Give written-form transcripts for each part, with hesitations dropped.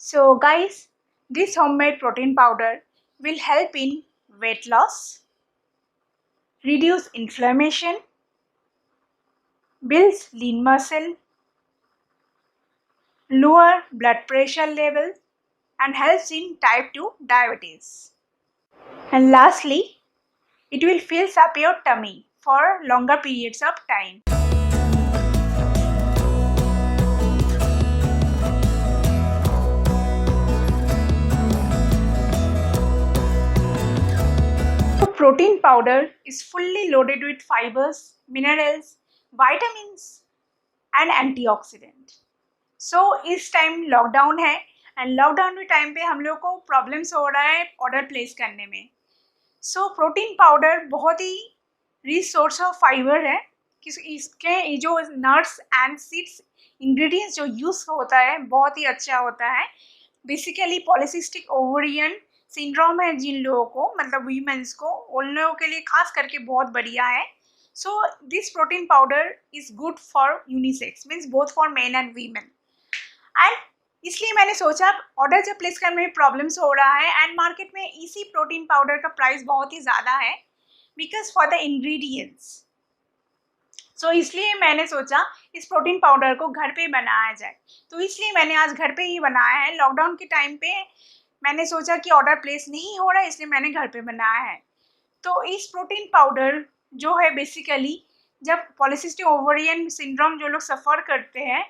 So guys, this homemade protein powder will help in weight loss, reduce inflammation, builds lean muscle, lower blood pressure level and helps in type 2 diabetes. And lastly, it will fill up your tummy for longer periods of time. Protein powder is fully loaded with fibers, minerals, vitamins and antioxidant. So इस time lockdown है and lockdown के time पे हम लोग को problems हो रहा है ऑर्डर प्लेस करने में. सो प्रोटीन पाउडर बहुत ही रिच सोर्स ऑफ फाइबर है कि इसके जो नट्स एंड सीड्स इंग्रेडिएंट्स जो यूज होता है बहुत ही अच्छा होता है. बेसिकली पॉलिसिस्टिक ओवरियन सिंड्रोम है जिन लोगों को, मतलब वीमेंस को, उन लोगों के लिए खास करके बहुत बढ़िया है. So this protein powder is good for unisex, means both for main and women. And इसलिए मैंने सोचा ऑर्डर जब प्लेस करने में प्रॉब्लम्स हो रहा है एंड मार्केट में इसी प्रोटीन पाउडर का प्राइस बहुत ही ज़्यादा है बिकॉज फॉर द इंग्रेडिएंट्स. सो इसलिए मैंने सोचा इस प्रोटीन पाउडर को घर पे बनाया जाए. तो इसलिए मैंने आज घर पे ही बनाया है. लॉकडाउन के टाइम पे मैंने सोचा कि ऑर्डर प्लेस नहीं हो रहा है इसलिए मैंने घर पे बनाया है. तो इस प्रोटीन पाउडर जो है बेसिकली जब पॉलिसिस्टिक ओवरियन सिंड्रोम जो लोग सफ़र करते हैं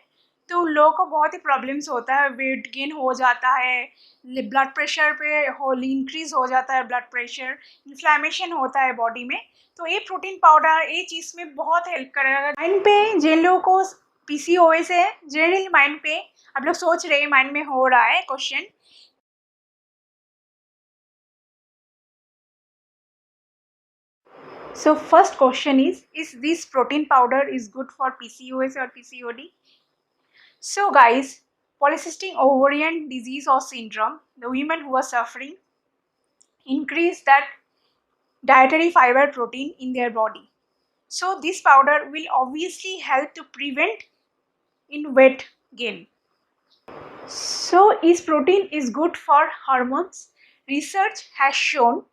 तो उन लोगों को बहुत ही प्रॉब्लम्स होता है. वेट गेन हो जाता है, ब्लड प्रेशर पे इंक्रीज हो जाता है, ब्लड प्रेशर, इन्फ्लेमेशन होता है बॉडी में. तो ये प्रोटीन पाउडर ये चीज़ में बहुत हेल्प करेगा. माइंड पे जिन लोगों को पीसीओएस है, जनरली माइंड पे आप लोग सोच रहे हैं माइंड में हो रहा है question. So first question is this protein powder is good for PCOS or PCOD? So guys, polycystic ovarian disease or syndrome, the women who are suffering increase that dietary fiber protein in their body. So this powder will obviously help to prevent in weight gain. So this protein is good for hormones. Research has shown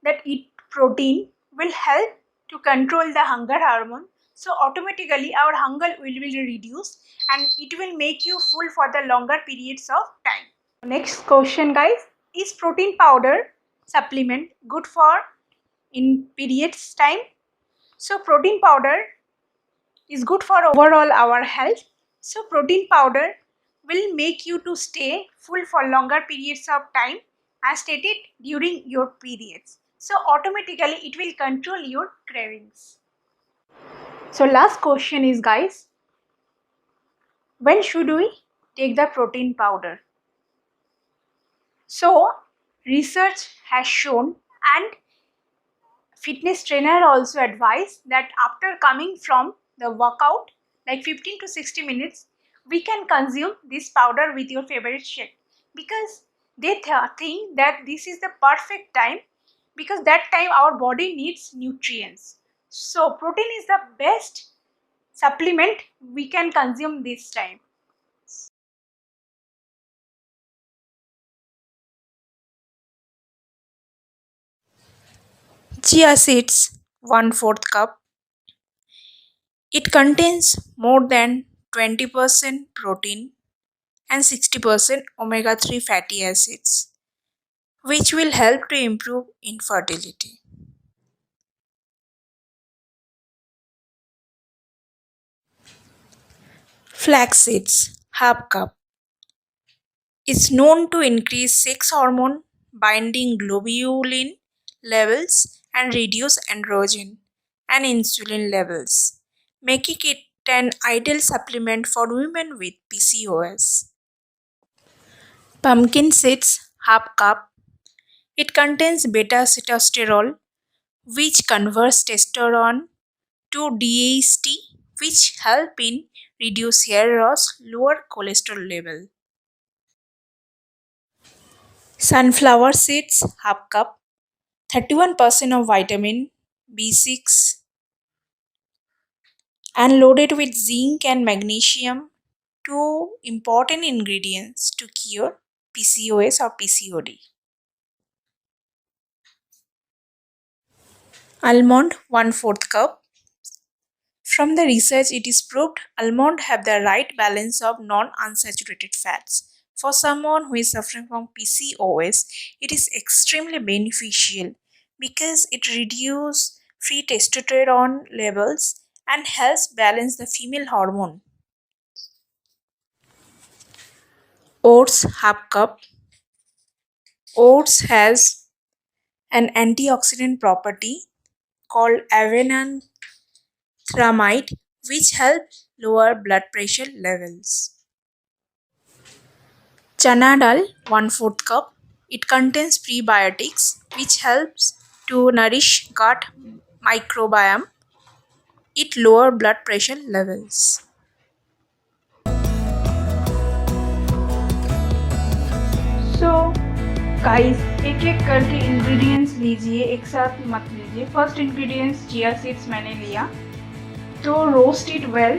that eat protein will help to control the hunger hormone. So automatically our hunger will be reduced and it will make you full for the longer periods of time. Next question guys, is protein powder supplement good for in periods time? So protein powder is good for overall our health. So protein powder will make you to stay full for longer periods of time as stated during your periods. So automatically it will control your cravings. So last question is guys, when should we take the protein powder? So research has shown and fitness trainer also advised that after coming from the workout like 15 to 60 minutes we can consume this powder with your favorite shake because they think that this is the perfect time because that time our body needs nutrients. So protein is the best supplement we can consume this time. Chia seeds 1/4 cup. It contains more than 20% protein and 60% omega-3 fatty acids, which will help to improve infertility. Flax seeds, half cup, is known to increase sex hormone binding globulin levels and reduce androgen and insulin levels, making it an ideal supplement for women with PCOS. Pumpkin seeds, half cup. It contains beta-sitosterol, which converts testosterone to DHT, which help in reduce hair loss, lower cholesterol level. Sunflower seeds, half cup. 31% of vitamin B6 and loaded with zinc and magnesium, two important ingredients to cure PCOS or PCOD. Almond 1/4 cup. From the research, it is proved almonds have the right balance of non-unsaturated fats. For someone who is suffering from PCOS, it is extremely beneficial because it reduces free testosterone levels and helps balance the female hormone. Oats half cup. Oats has an antioxidant property called avenantramide, which helps lower blood pressure levels. Chana dal 1/4 cup. It contains prebiotics which helps to nourish gut microbiome. It lower blood pressure levels. So guys, एक एक करके ingredients लीजिए, एक साथ मत लीजिए. First ingredients chia seeds मैंने लिया, तो रोस्ट इट वेल.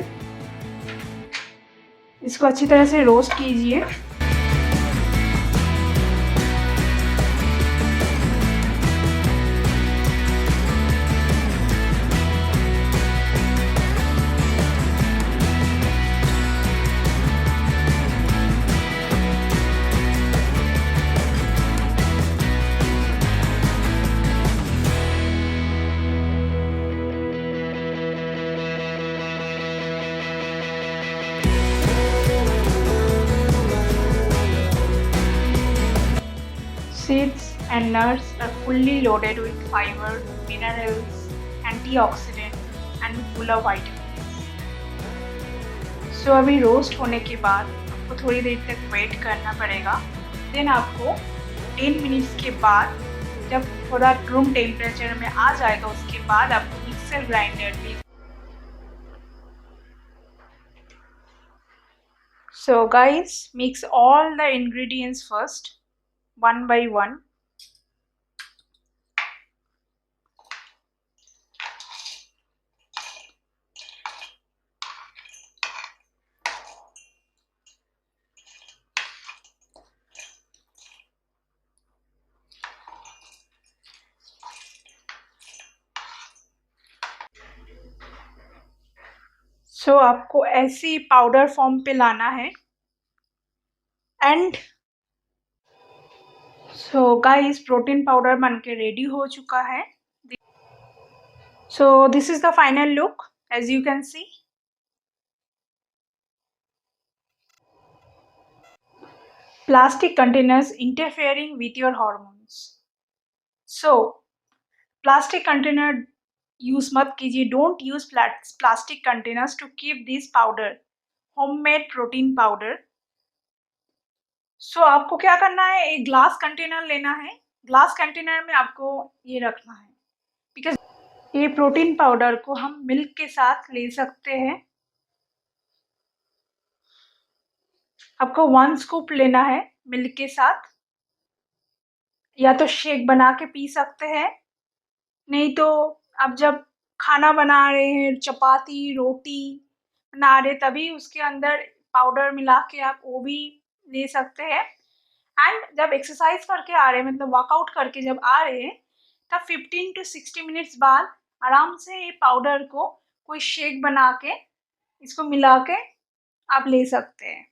इसको अच्छी तरह से रोस्ट कीजिए. Seeds and nuts are fully loaded with fiber, minerals, antioxidant and full of vitamins. So अभी रोस्ट होने के बाद आपको थोड़ी देर तक वेट करना पड़ेगा. देन आपको 10 मिनट्स के बाद जब थोड़ा रूम टेम्परेचर में आ जाए तो उसके बाद आपको मिक्सर ग्राइंडर में. So guys, mix all the ingredients first, one by one. So आपको ऐसी पाउडर फॉर्म पे लाना है. And so guys, protein powder बन के रेडी हो चुका है. So this is the final look as you can see. Plastic containers interfering with your hormones. So plastic container use मत कीजिए. Don't use plastic containers to keep this powder, homemade protein powder. So आपको क्या करना है, एक glass container लेना है. Glass container में आपको ये रखना है, बिकॉज ये प्रोटीन पाउडर को हम मिल्क के साथ ले सकते हैं. आपको 1 स्कूप लेना है मिल्क के साथ. या तो शेक बना के पी सकते हैं, नहीं तो आप जब खाना बना रहे हैं, चपाती रोटी बना रहे, तभी उसके अंदर पाउडर मिला के आप वो भी ले सकते हैं. एंड जब एक्सरसाइज करके आ रहे हैं, मतलब वर्कआउट करके जब आ रहे हैं, तब 15 to 60 मिनट्स बाद आराम से ये पाउडर को कोई शेक बना के इसको मिला के आप ले सकते हैं.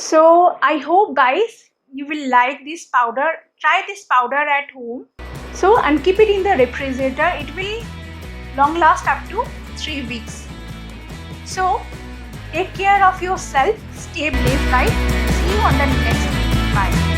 So I hope guys you will like this powder. Try this powder at home. So and keep it in the refrigerator. It will long last up to 3 weeks. So take care of yourself. Stay blessed, guys. See you on the next video. Bye.